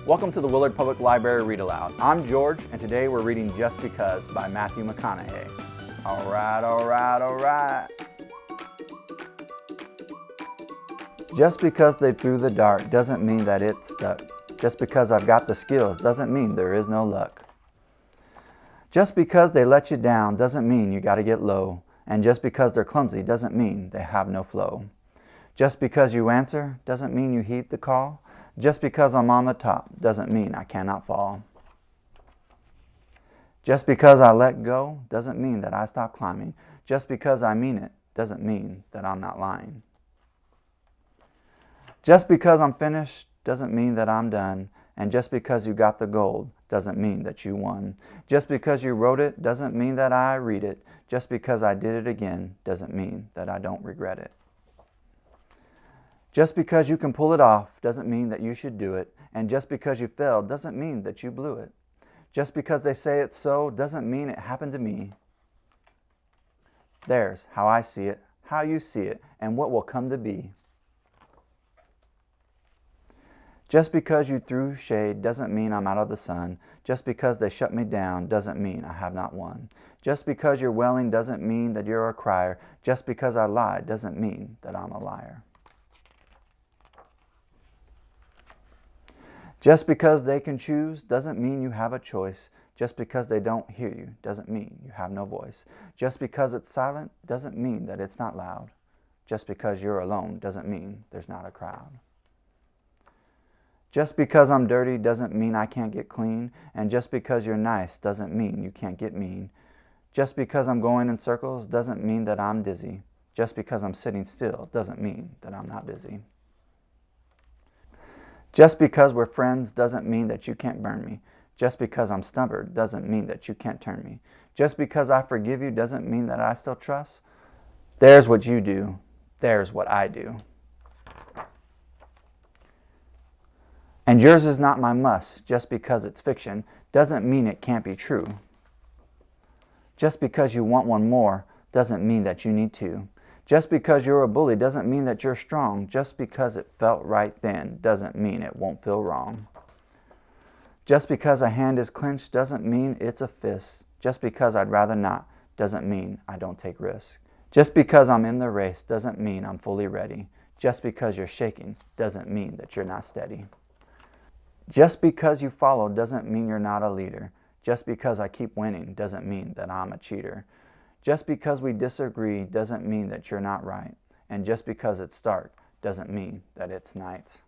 Welcome to the Willard Public Library Read Aloud. I'm George, and today we're reading Just Because by Matthew McConaughey. All right. Just because they threw the dart doesn't mean that it stuck. Just because I've got the skills doesn't mean there is no luck. Just because they let you down doesn't mean you gotta get low. And just because they're clumsy doesn't mean they have no flow. Just because you answer doesn't mean you heed the call. Just because I'm on the top doesn't mean I cannot fall. Just because I let go doesn't mean that I stop climbing. Just because I mean it doesn't mean that I'm not lying. Just because I'm finished doesn't mean that I'm done. And just because you got the gold doesn't mean that you won. Just because you wrote it doesn't mean that I read it. Just because I did it again doesn't mean that I don't regret it. Just because you can pull it off doesn't mean that you should do it. And just because you failed doesn't mean that you blew it. Just because they say it's so doesn't mean it happened to me. There's how I see it, how you see it, and what will come to be. Just because you threw shade doesn't mean I'm out of the sun. Just because they shut me down doesn't mean I have not won. Just because you're wailing doesn't mean that you're a crier. Just because I lied doesn't mean that I'm a liar. Just because they can choose doesn't mean you have a choice. Just because they don't hear you doesn't mean you have no voice. Just because it's silent doesn't mean that it's not loud. Just because you're alone doesn't mean there's not a crowd. Just because I'm dirty doesn't mean I can't get clean. And just because you're nice doesn't mean you can't get mean. Just because I'm going in circles doesn't mean that I'm dizzy. Just because I'm sitting still doesn't mean that I'm not busy. Just because we're friends doesn't mean that you can't burn me. Just because I'm stubborn doesn't mean that you can't turn me. Just because I forgive you doesn't mean that I still trust. There's what you do. There's what I do. And yours is not my must. Just because it's fiction doesn't mean it can't be true. Just because you want one more doesn't mean that you need two. Just because you're a bully doesn't mean that you're strong. Just because it felt right then doesn't mean it won't feel wrong. Just because a hand is clenched doesn't mean it's a fist. Just because I'd rather not doesn't mean I don't take risks. Just because I'm in the race doesn't mean I'm fully ready. Just because you're shaking doesn't mean that you're not steady. Just because you follow doesn't mean you're not a leader. Just because I keep winning doesn't mean that I'm a cheater. Just because we disagree doesn't mean that you're not right. And just because it's dark doesn't mean that it's night.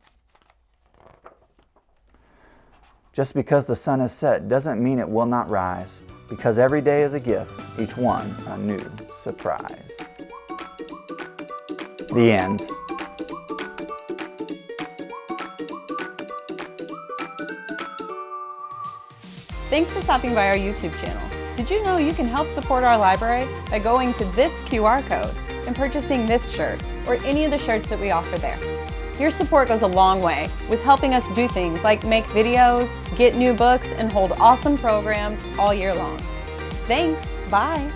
Just because the sun is set doesn't mean it will not rise. Because every day is a gift, each one a new surprise. The end. Thanks for stopping by our YouTube channel. Did you know you can help support our library by going to this QR code and purchasing this shirt or any of the shirts that we offer there? Your support goes a long way with helping us do things like make videos, get new books, and hold awesome programs all year long. Thanks, bye.